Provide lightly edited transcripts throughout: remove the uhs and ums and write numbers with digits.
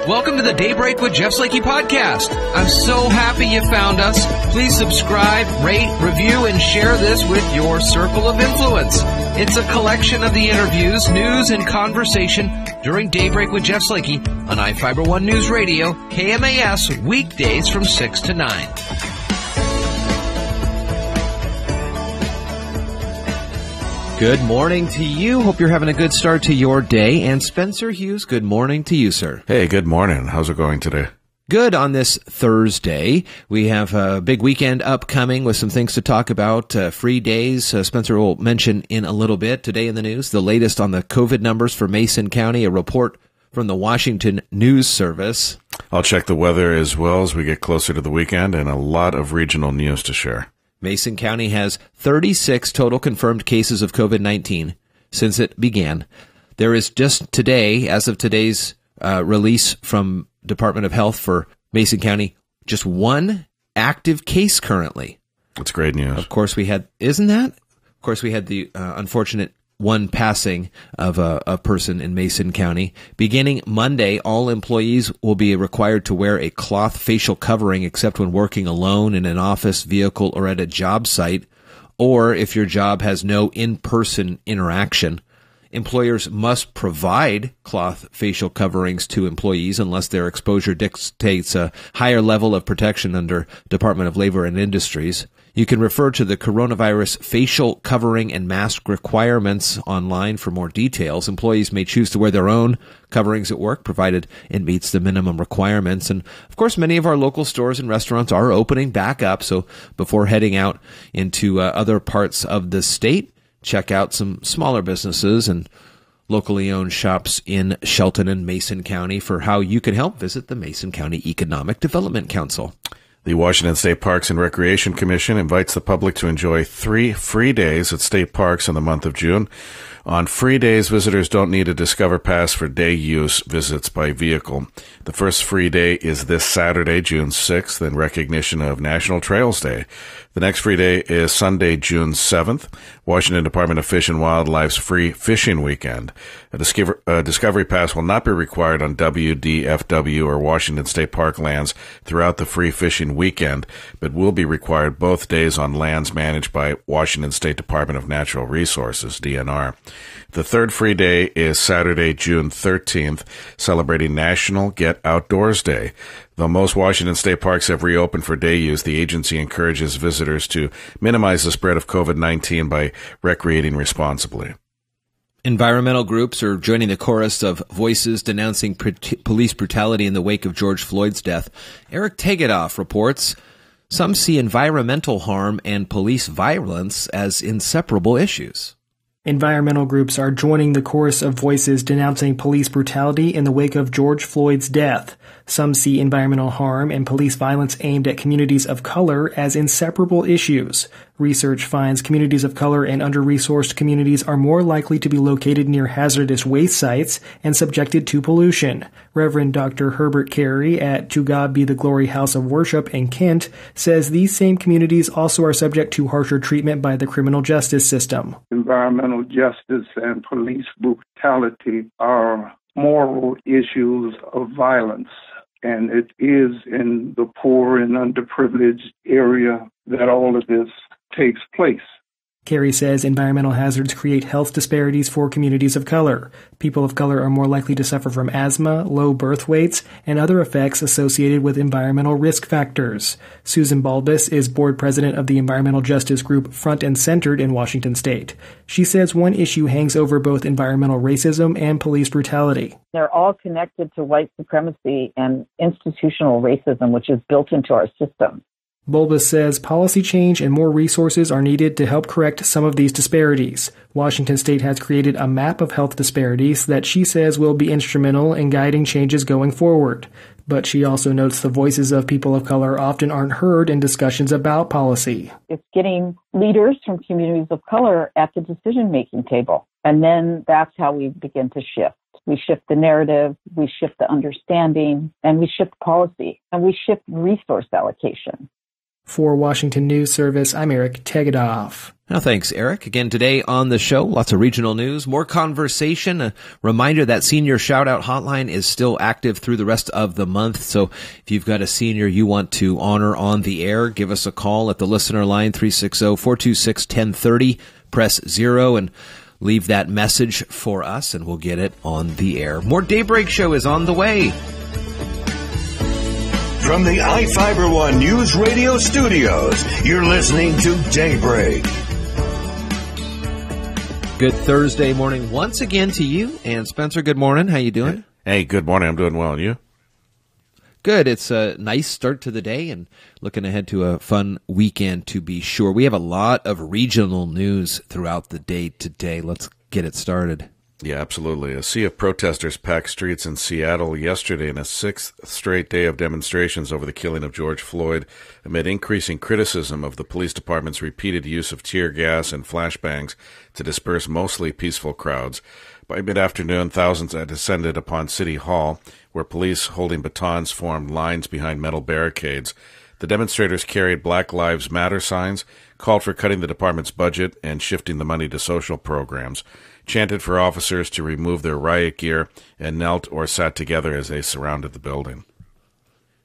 Welcome to the Daybreak with Jeff Slakey podcast. I'm so happy you found us. Please subscribe, rate, review, and share this with your circle of influence. It's a collection of the interviews, news, and conversation during Daybreak with Jeff Slakey on iFiber One News Radio, KMAS, weekdays from 6 to 9. Good morning to you. Hope you're having a good start to your day. And Spencer Hughes, good morning to you, sir. Hey, good morning. How's it going today? Good on this Thursday. We have a big weekend upcoming with some things to talk about, free days. Spencer will mention in a little bit. Today in the news, the latest on the COVID numbers for Mason County, a report from the Washington News Service. I'll check the weather as well as we get closer to the weekend and a lot of regional news to share. Mason County has 36 total confirmed cases of COVID-19 since it began. There is just today, as of today's release from Department of Health for Mason County, just one active case currently. That's great news. Of course, we had, isn't that? Of course, we had the unfortunate one passing of a person in Mason County. Beginning Monday, all employees will be required to wear a cloth facial covering except when working alone in an office, vehicle, or at a job site, or if your job has no in-person interaction. Employers must provide cloth facial coverings to employees unless their exposure dictates a higher level of protection under Department of Labor and Industries. You can refer to the coronavirus facial covering and mask requirements online for more details. Employees may choose to wear their own coverings at work, provided it meets the minimum requirements. And, of course, many of our local stores and restaurants are opening back up. So before heading out into other parts of the state, check out some smaller businesses and locally owned shops in Shelton and Mason County. For how you can help, visit the Mason County Economic Development Council. The Washington State Parks and Recreation Commission invites the public to enjoy 3 free days at state parks in the month of June. On free days, visitors don't need a Discover Pass for day use visits by vehicle. The first free day is this Saturday, June 6th, in recognition of National Trails Day. The next free day is Sunday, June 7th, Washington Department of Fish and Wildlife's free fishing weekend. A Discovery Pass will not be required on WDFW or Washington State Park lands throughout the free fishing weekend, but will be required both days on lands managed by Washington State Department of Natural Resources, DNR. The third free day is Saturday, June 13th, celebrating National Get Outdoors Day. Though most Washington state parks have reopened for day use, the agency encourages visitors to minimize the spread of COVID-19 by recreating responsibly. Environmental groups are joining the chorus of voices denouncing police brutality in the wake of George Floyd's death. Eric Tegedoff reports some see environmental harm and police violence as inseparable issues. Environmental groups are joining the chorus of voices denouncing police brutality in the wake of George Floyd's death. Some see environmental harm and police violence aimed at communities of color as inseparable issues. Research finds communities of color and under-resourced communities are more likely to be located near hazardous waste sites and subjected to pollution. Reverend Dr. Herbert Carey at To God Be the Glory House of Worship in Kent says these same communities also are subject to harsher treatment by the criminal justice system. Environmental justice and police brutality are moral issues of violence, and it is in the poor and underprivileged area that all of this takes place. Carey says environmental hazards create health disparities for communities of color. People of color are more likely to suffer from asthma, low birth weights, and other effects associated with environmental risk factors. Susan Balbus is board president of the environmental justice group Front and Centered in Washington State. She says one issue hangs over both environmental racism and police brutality. They're all connected to white supremacy and institutional racism, which is built into our system. Bulbus says policy change and more resources are needed to help correct some of these disparities. Washington State has created a map of health disparities that she says will be instrumental in guiding changes going forward. But she also notes the voices of people of color often aren't heard in discussions about policy. It's getting leaders from communities of color at the decision-making table. And then that's how we begin to shift. We shift the narrative, we shift the understanding, and we shift policy, and we shift resource allocation. For Washington News Service, I'm Eric Tegedoff. Now, thanks, Eric. Again, today on the show, lots of regional news, more conversation. A reminder that senior shout-out hotline is still active through the rest of the month. So if you've got a senior you want to honor on the air, give us a call at the listener line, 360-426-1030. Press 0 and leave that message for us, and we'll get it on the air. More Daybreak Show is on the way. From the iFiber One News Radio studios, you're listening to Daybreak. Good Thursday morning once again to you. And Spencer, good morning. How you doing? Hey, good morning. I'm doing well. And you? Good. It's a nice start to the day and looking ahead to a fun weekend to be sure. We have a lot of regional news throughout the day today. Let's get it started. Yeah, absolutely. A sea of protesters packed streets in Seattle yesterday in a sixth straight day of demonstrations over the killing of George Floyd amid increasing criticism of the police department's repeated use of tear gas and flashbangs to disperse mostly peaceful crowds. By mid-afternoon, thousands had descended upon City Hall, where police holding batons formed lines behind metal barricades. The demonstrators carried Black Lives Matter signs, called for cutting the department's budget and shifting the money to social programs, chanted for officers to remove their riot gear, and knelt or sat together as they surrounded the building.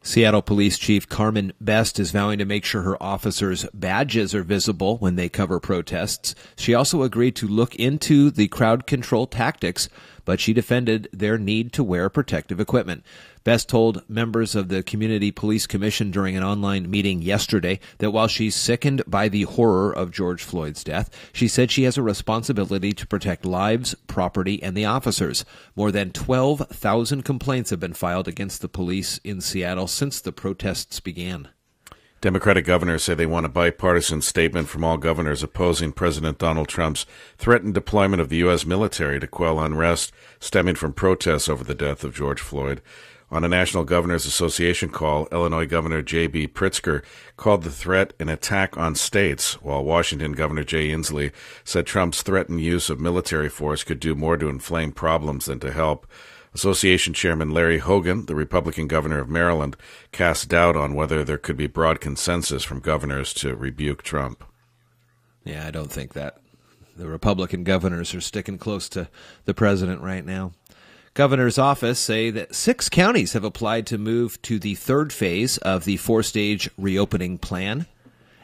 Seattle Police Chief Carmen Best is vowing to make sure her officers' badges are visible when they cover protests. She also agreed to look into the crowd control tactics, but she defended their need to wear protective equipment. Best told members of the Community Police Commission during an online meeting yesterday that while she's sickened by the horror of George Floyd's death, she said she has a responsibility to protect lives, property, and the officers. More than 12,000 complaints have been filed against the police in Seattle since the protests began. Democratic governors say they want a bipartisan statement from all governors opposing President Donald Trump's threatened deployment of the U.S. military to quell unrest stemming from protests over the death of George Floyd. On a National Governors Association call, Illinois Governor J.B. Pritzker called the threat an attack on states, while Washington Governor Jay Inslee said Trump's threatened use of military force could do more to inflame problems than to help. Association Chairman Larry Hogan, the Republican governor of Maryland, cast doubt on whether there could be broad consensus from governors to rebuke Trump. Yeah, I don't think that. The Republican governors are sticking close to the president right now. Governor's office say that 6 counties have applied to move to the third phase of the 4-stage reopening plan.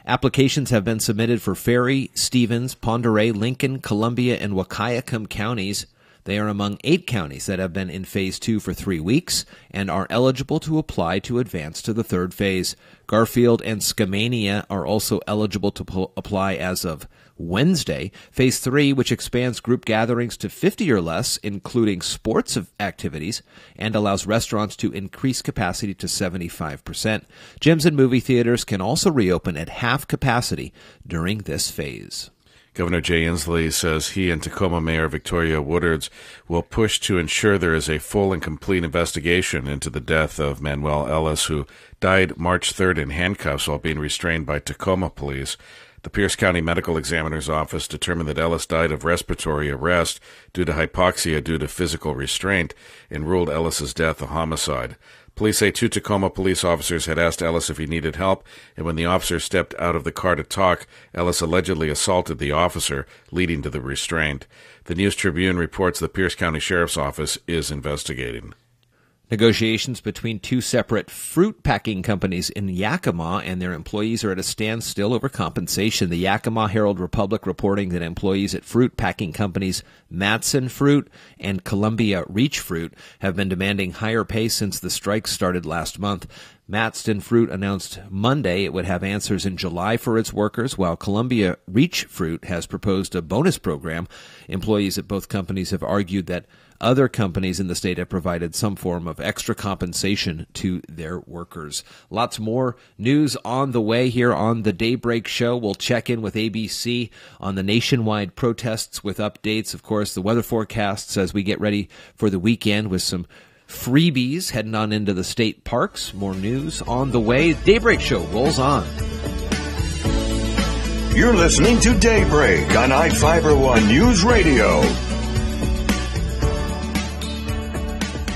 Applications have been submitted for Ferry, Stevens, Pend Oreille, Lincoln, Columbia, and Wahkiakum counties. They are among 8 counties that have been in Phase 2 for 3 weeks and are eligible to apply to advance to the third phase. Garfield and Skamania are also eligible to apply as of Wednesday. Phase 3, which expands group gatherings to 50 or less, including sports activities, and allows restaurants to increase capacity to 75%. Gyms and movie theaters can also reopen at half capacity during this phase. Governor Jay Inslee says he and Tacoma Mayor Victoria Woodards will push to ensure there is a full and complete investigation into the death of Manuel Ellis, who died March 3rd in handcuffs while being restrained by Tacoma police. The Pierce County Medical Examiner's Office determined that Ellis died of respiratory arrest due to hypoxia due to physical restraint and ruled Ellis's death a homicide. Police say 2 Tacoma police officers had asked Ellis if he needed help, and when the officer stepped out of the car to talk, Ellis allegedly assaulted the officer, leading to the restraint. The News Tribune reports the Pierce County Sheriff's Office is investigating. Negotiations between 2 separate fruit packing companies in Yakima and their employees are at a standstill over compensation. The Yakima Herald-Republic reporting that employees at fruit packing companies Matson Fruit and Columbia Reach Fruit have been demanding higher pay since the strike started last month. Matson Fruit announced Monday it would have answers in July for its workers, while Columbia Reach Fruit has proposed a bonus program. Employees at both companies have argued that other companies in the state have provided some form of extra compensation to their workers. Lots more news on the way here on the Daybreak Show. We'll check in with ABC on the nationwide protests with updates. Of course, the weather forecasts as we get ready for the weekend with some freebies heading on into the state parks. More news on the way. Daybreak Show rolls on. You're listening to Daybreak on iFiber One News Radio.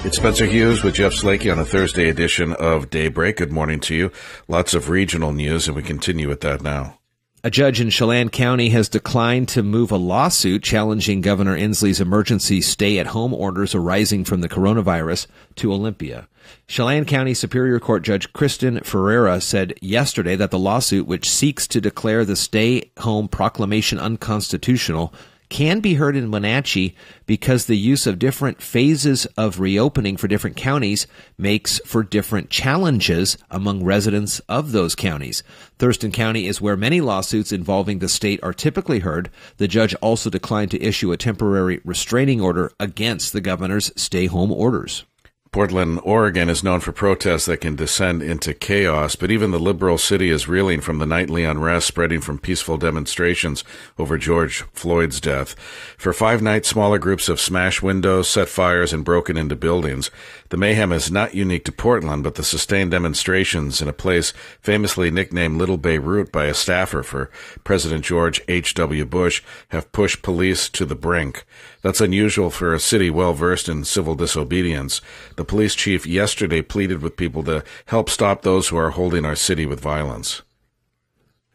It's Spencer Hughes with Jeff Slakey on a Thursday edition of Daybreak. Good morning to you. Lots of regional news, and we continue with that now. A judge in Chelan County has declined to move a lawsuit challenging Governor Inslee's emergency stay-at-home orders arising from the coronavirus to Olympia. Chelan County Superior Court Judge Kristen Ferreira said yesterday that the lawsuit, which seeks to declare the stay-home proclamation unconstitutional, can be heard in Wenatchee because the use of different phases of reopening for different counties makes for different challenges among residents of those counties. Thurston County is where many lawsuits involving the state are typically heard. The judge also declined to issue a temporary restraining order against the governor's stay-home orders. Portland, Oregon is known for protests that can descend into chaos, but even the liberal city is reeling from the nightly unrest spreading from peaceful demonstrations over George Floyd's death. For 5 nights, smaller groups have smashed windows, set fires, and broken into buildings. The mayhem is not unique to Portland, but the sustained demonstrations in a place famously nicknamed Little Beirut by a staffer for President George H.W. Bush have pushed police to the brink. That's unusual for a city well-versed in civil disobedience. The police chief yesterday pleaded with people to help stop those who are holding our city with violence.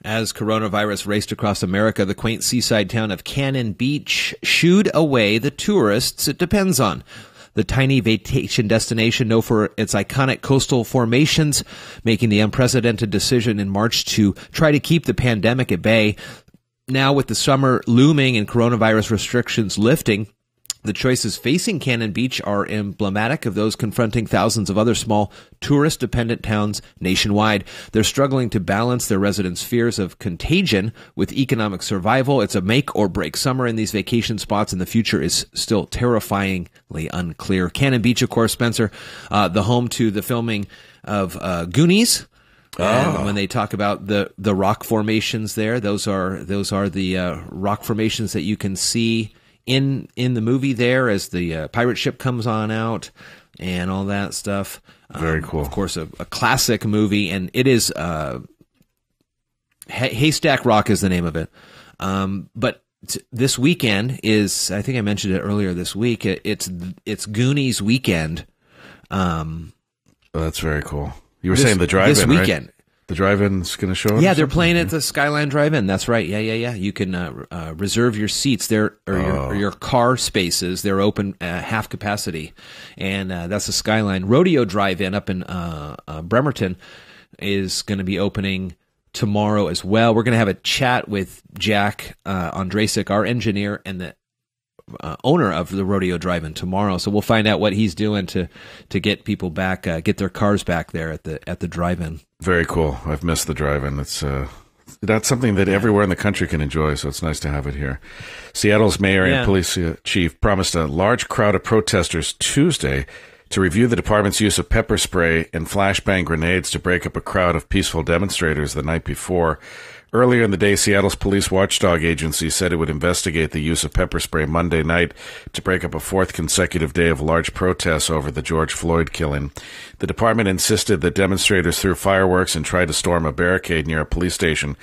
As coronavirus raced across America, the quaint seaside town of Cannon Beach shooed away the tourists it depends on. The tiny vacation destination, known for its iconic coastal formations, making the unprecedented decision in March to try to keep the pandemic at bay. Now, with the summer looming and coronavirus restrictions lifting, the choices facing Cannon Beach are emblematic of those confronting thousands of other small tourist-dependent towns nationwide. They're struggling to balance their residents' fears of contagion with economic survival. It's a make-or-break summer in these vacation spots, and the future is still terrifyingly unclear. Cannon Beach, of course, Spencer, the home to the filming of Goonies. And when they talk about the rock formations there, those are the rock formations that you can see in the movie there as the pirate ship comes on out and all that stuff. Very cool. Of course, a classic movie, and it is Haystack Rock is the name of it. But this weekend is, I think I mentioned it earlier this week. It's Goonies weekend. That's very cool. You were saying the drive-in, this weekend. Right? The drive-in's going to show up? Yeah, they're playing at the Skyline Drive-In. That's right. Yeah. You can reserve your seats there or your car spaces. They're open half capacity, and that's the Skyline. Rodeo Drive-In up in Bremerton is going to be opening tomorrow as well. We're going to have a chat with Jack Ondrasik, our engineer, and the owner of the Rodeo Drive-In tomorrow. So we'll find out what he's doing to get people back, get their cars back there at the drive-in. Very cool. I've missed the drive-in. It's that's something that everywhere in the country can enjoy, so it's nice to have it here. Seattle's mayor and police chief promised a large crowd of protesters Tuesday to review the department's use of pepper spray and flashbang grenades to break up a crowd of peaceful demonstrators the night before. Earlier in the day, Seattle's police watchdog agency said it would investigate the use of pepper spray Monday night to break up a 4th consecutive day of large protests over the George Floyd killing. The department insisted that demonstrators threw fireworks and tried to storm a barricade near a police station,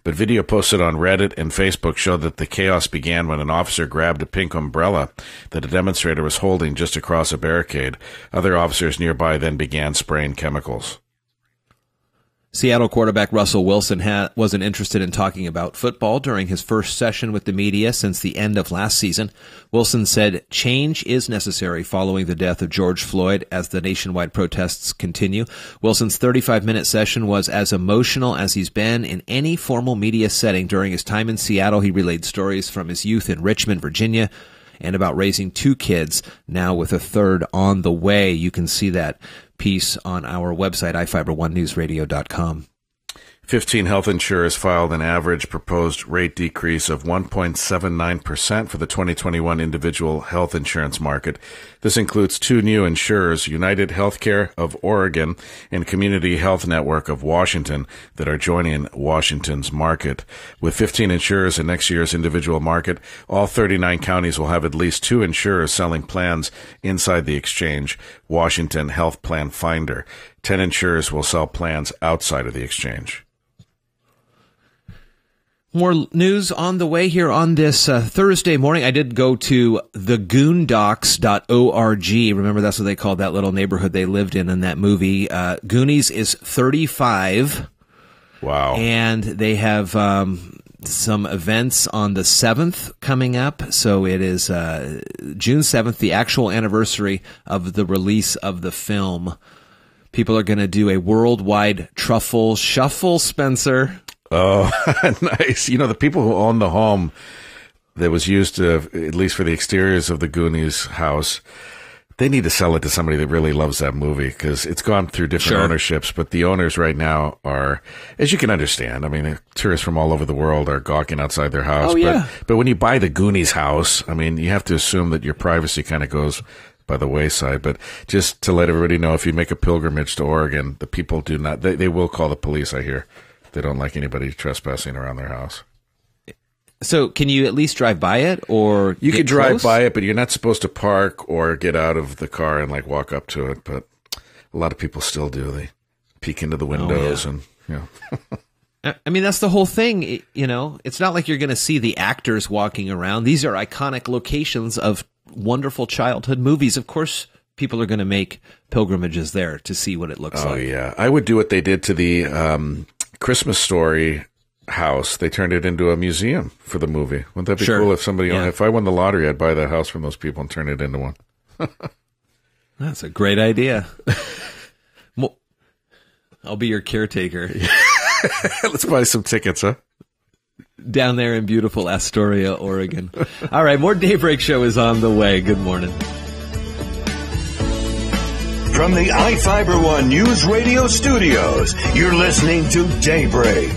but video posted on Reddit and Facebook showed that the chaos began when an officer grabbed a pink umbrella that a demonstrator was holding just across a barricade. Other officers nearby then began spraying chemicals. Seattle quarterback Russell Wilson wasn't interested in talking about football during his first session with the media since the end of last season. Wilson said change is necessary following the death of George Floyd as the nationwide protests continue. Wilson's 35-minute session was as emotional as he's been in any formal media setting during his time in Seattle. He relayed stories from his youth in Richmond, Virginia, and about raising 2 kids, now with a 3rd on the way. You can see that piece on our website, ifiber1newsradio.com. 15 health insurers filed an average proposed rate decrease of 1.79% for the 2021 individual health insurance market. This includes 2 new insurers, United Healthcare of Oregon and Community Health Network of Washington, that are joining Washington's market. With 15 insurers in next year's individual market, all 39 counties will have at least 2 insurers selling plans inside the exchange, Washington Health Plan Finder. 10 insurers will sell plans outside of the exchange. More news on the way here on this Thursday morning. I did go to thegoondocs.org. Remember, that's what they called that little neighborhood they lived in that movie. Goonies is 35. Wow. And they have some events on the 7th coming up. So it is June 7th, the actual anniversary of the release of the film. People are going to do a worldwide truffle shuffle, Spencer. Oh, nice. You know, the people who own the home that was used to, at least for the exteriors of the Goonies house, they need to sell it to somebody that really loves that movie, because it's gone through different ownerships. But the owners right now are, as you can understand, I mean, tourists from all over the world are gawking outside their house. Oh, yeah. But when you buy the Goonies house, I mean, you have to assume that your privacy kind of goes by the wayside. But just to let everybody know, if you make a pilgrimage to Oregon, the people do not, they will call the police, I hear. They don't like anybody trespassing around their house. So can you at least drive by it, or you could drive close? by it, but you're not supposed to park or get out of the car and like walk up to it. But a lot of people still do. They peek into the windows and, you know. I mean, that's the whole thing. You know, it's not like you're going to see the actors walking around. These are iconic locations of wonderful childhood movies. Of course, people are going to make pilgrimages there to see what it looks like. Oh, yeah. I would do what they did to the Christmas Story house. They turned it into a museum for the movie. Wouldn't that be cool if somebody owned it? If I won the lottery, I'd buy that house from those people and turn it into one. That's a great idea. I'll be your caretaker. Let's buy some tickets, huh? Down there in beautiful Astoria, Oregon. All right, more Daybreak Show is on the way. Good morning. From the iFiber One News Radio Studios, you're listening to Daybreak.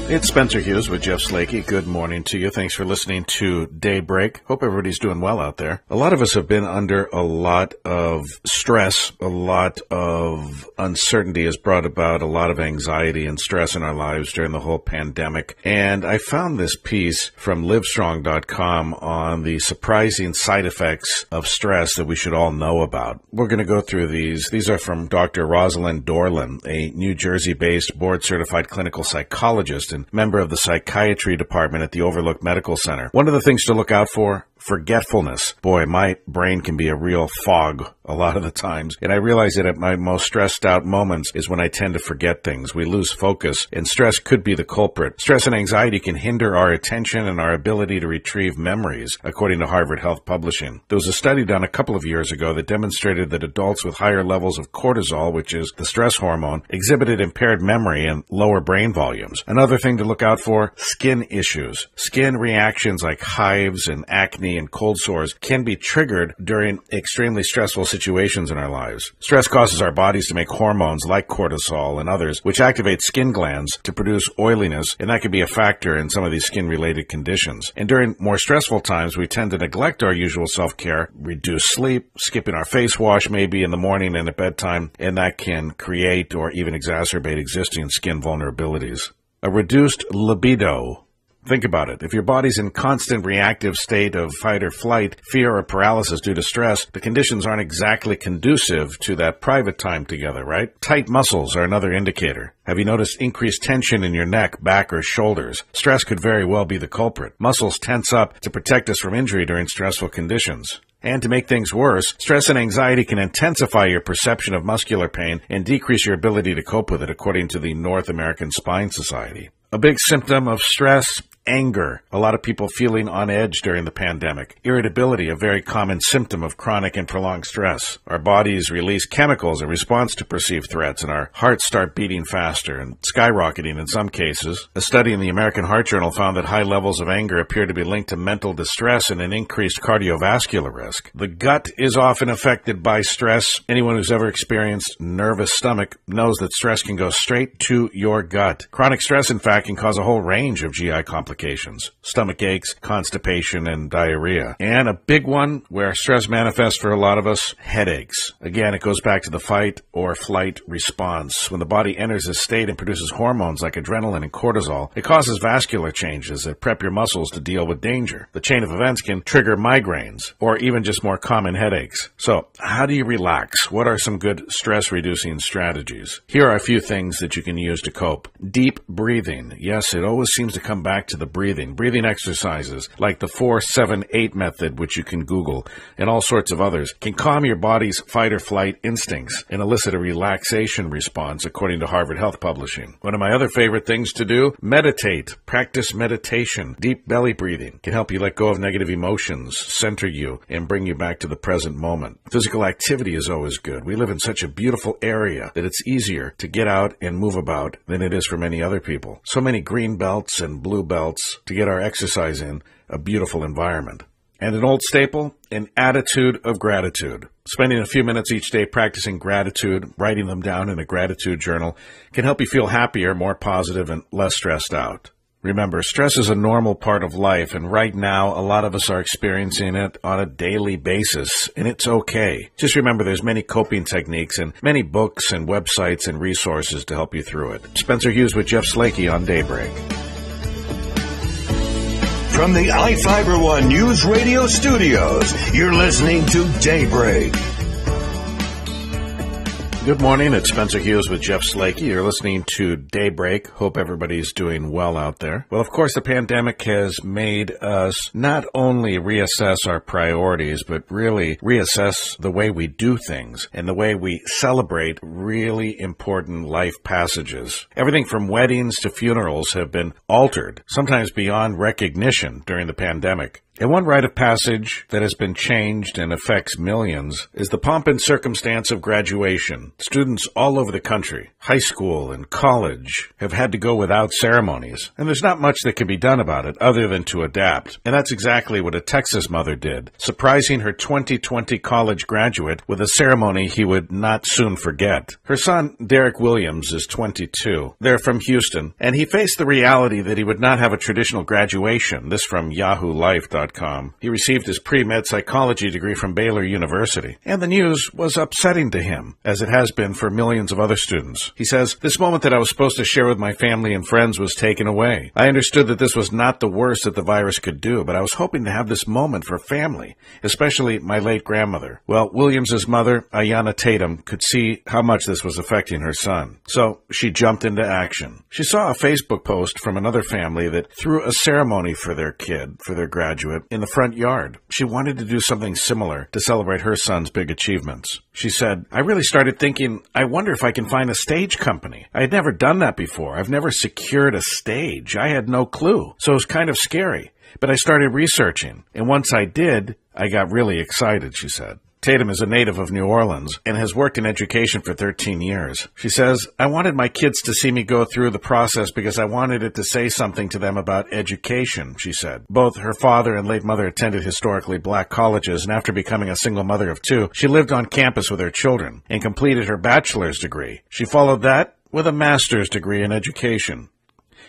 It's Spencer Hughes with Jeff Slakey. Good morning to you. Thanks for listening to Daybreak. Hope everybody's doing well out there. A lot of us have been under a lot of stress. A lot of uncertainty has brought about a lot of anxiety and stress in our lives during the whole pandemic. And I found this piece from Livestrong.com on the surprising side effects of stress that we should all know about. We're going to go through these. These are from Dr. Rosalind Dorlan, a New Jersey-based board-certified clinical psychologist and member of the psychiatry department at the Overlook Medical Center. One of the things to look out for, forgetfulness. Boy, my brain can be a real fog a lot of the times. And I realize that at my most stressed out moments is when I tend to forget things. We lose focus, and stress could be the culprit. Stress and anxiety can hinder our attention and our ability to retrieve memories, according to Harvard Health Publishing. There was a study done a couple of years ago that demonstrated that adults with higher levels of cortisol, which is the stress hormone, exhibited impaired memory and lower brain volumes. Another thing to look out for, skin issues. Skin reactions like hives and acne and cold sores can be triggered during extremely stressful situations in our lives. Stress causes our bodies to make hormones like cortisol and others, which activate skin glands to produce oiliness, and that can be a factor in some of these skin-related conditions. And during more stressful times, we tend to neglect our usual self-care, reduce sleep, skipping our face wash maybe in the morning and at bedtime, and that can create or even exacerbate existing skin vulnerabilities. A reduced libido. Think about it. If your body's in constant reactive state of fight or flight, fear or paralysis due to stress, the conditions aren't exactly conducive to that private time together, right? Tight muscles are another indicator. Have you noticed increased tension in your neck, back, or shoulders? Stress could very well be the culprit. Muscles tense up to protect us from injury during stressful conditions. And to make things worse, stress and anxiety can intensify your perception of muscular pain and decrease your ability to cope with it, according to the North American Spine Society. A big symptom of stress, anger. A lot of people feeling on edge during the pandemic. Irritability, a very common symptom of chronic and prolonged stress. Our bodies release chemicals in response to perceived threats, and our hearts start beating faster and skyrocketing in some cases. A study in the American Heart Journal found that high levels of anger appear to be linked to mental distress and an increased cardiovascular risk. The gut is often affected by stress. Anyone who's ever experienced nervous stomach knows that stress can go straight to your gut. Chronic stress, in fact, can cause a whole range of GI complications, complications, stomach aches, constipation, and diarrhea. And a big one where stress manifests for a lot of us, headaches. Again, it goes back to the fight or flight response. When the body enters this state and produces hormones like adrenaline and cortisol, it causes vascular changes that prep your muscles to deal with danger. The chain of events can trigger migraines or even just more common headaches. So, how do you relax? What are some good stress-reducing strategies? Here are a few things that you can use to cope. Deep breathing. Yes, it always seems to come back to the breathing. Breathing exercises like the 4-7-8 method, which you can Google, and all sorts of others, can calm your body's fight or flight instincts and elicit a relaxation response, according to Harvard Health Publishing. One of my other favorite things to do, meditate. Practice meditation. Deep belly breathing can help you let go of negative emotions, center you, and bring you back to the present moment. Physical activity is always good. We live in such a beautiful area that it's easier to get out and move about than it is for many other people. So many green belts and blue belts to get our exercise in a beautiful environment. And an old staple, an attitude of gratitude. Spending a few minutes each day practicing gratitude, writing them down in a gratitude journal, can help you feel happier, more positive, and less stressed out. Remember, stress is a normal part of life, and right now, a lot of us are experiencing it on a daily basis, and it's okay. Just remember there's many coping techniques and many books and websites and resources to help you through it. Spencer Hughes with Jeff Slakey on Daybreak. From the iFiber One News Radio Studios, you're listening to Daybreak. Good morning, it's Spencer Hughes with Jeff Slakey. You're listening to Daybreak. Hope everybody's doing well out there. Well, of course, the pandemic has made us not only reassess our priorities, but really reassess the way we do things and the way we celebrate really important life passages. Everything from weddings to funerals have been altered, sometimes beyond recognition during the pandemic. And one rite of passage that has been changed and affects millions is the pomp and circumstance of graduation. Students all over the country, high school and college, have had to go without ceremonies. And there's not much that can be done about it other than to adapt. And that's exactly what a Texas mother did, surprising her 2020 college graduate with a ceremony he would not soon forget. Her son, Derek Williams, is 22. They're from Houston, and he faced the reality that he would not have a traditional graduation. This from YahooLife.com. He received his pre-med psychology degree from Baylor University, and the news was upsetting to him, as it has been for millions of other students. He says, "This moment that I was supposed to share with my family and friends was taken away. I understood that this was not the worst that the virus could do, but I was hoping to have this moment for family, especially my late grandmother." Well, Williams's mother, Ayanna Tatum, could see how much this was affecting her son. So she jumped into action. She saw a Facebook post from another family that threw a ceremony for their kid, for their graduate, in the front yard. She wanted to do something similar to celebrate her son's big achievements. She said, "I really started thinking, I wonder if I can find a stage company. I had never done that before. I've never secured a stage. I had no clue. So it was kind of scary. But I started researching. And once I did, I got really excited," she said. Tatum is a native of New Orleans and has worked in education for 13 years. She says, "I wanted my kids to see me go through the process because I wanted it to say something to them about education," she said. Both her father and late mother attended historically black colleges, and after becoming a single mother of two, she lived on campus with her children and completed her bachelor's degree. She followed that with a master's degree in education.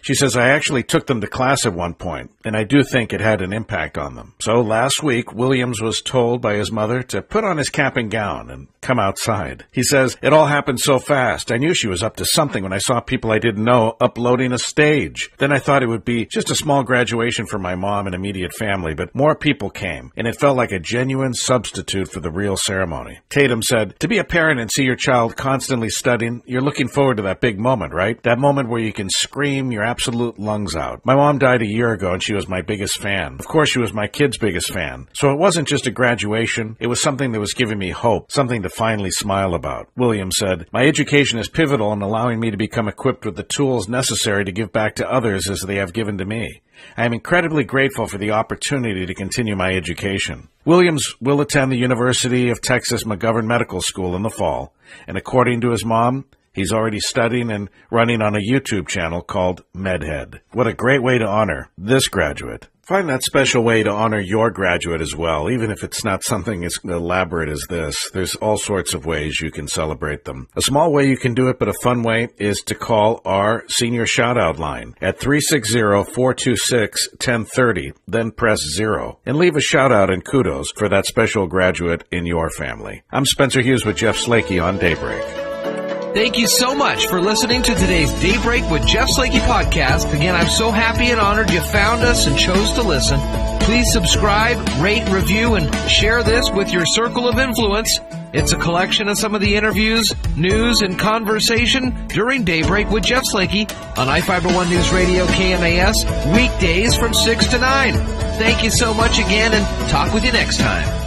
She says, "I actually took them to class at one point, and I do think it had an impact on them." So last week, Williams was told by his mother to put on his cap and gown and come outside. He says, "It all happened so fast. I knew she was up to something when I saw people I didn't know uploading a stage. Then I thought it would be just a small graduation for my mom and immediate family, but more people came, and it felt like a genuine substitute for the real ceremony." Tatum said, "To be a parent and see your child constantly studying, you're looking forward to that big moment, right? That moment where you can scream your absolute lungs out. My mom died a year ago, and she was my biggest fan. Of course, she was my kid's biggest fan. So it wasn't just a graduation. It was something that was giving me hope, something to finally smile about." Williams said, "My education is pivotal in allowing me to become equipped with the tools necessary to give back to others as they have given to me. I am incredibly grateful for the opportunity to continue my education." Williams will attend the University of Texas McGovern Medical School in the fall, and according to his mom, he's already studying and running on a YouTube channel called MedHead. What a great way to honor this graduate Find that special way to honor your graduate as well, even if it's not something as elaborate as this. There's all sorts of ways you can celebrate them. A small way you can do it, but a fun way, is to call our senior shout-out line at 360-426-1030, then press 0, and leave a shout-out and kudos for that special graduate in your family. I'm Spencer Hughes with Jeff Slakey on Daybreak. Thank you so much for listening to today's Daybreak with Jeff Slakey podcast. Again, I'm so happy and honored you found us and chose to listen. Please subscribe, rate, review, and share this with your circle of influence. It's a collection of some of the interviews, news, and conversation during Daybreak with Jeff Slakey on iFiber One News Radio KMAS, weekdays from 6 to 9. Thank you so much again, and talk with you next time.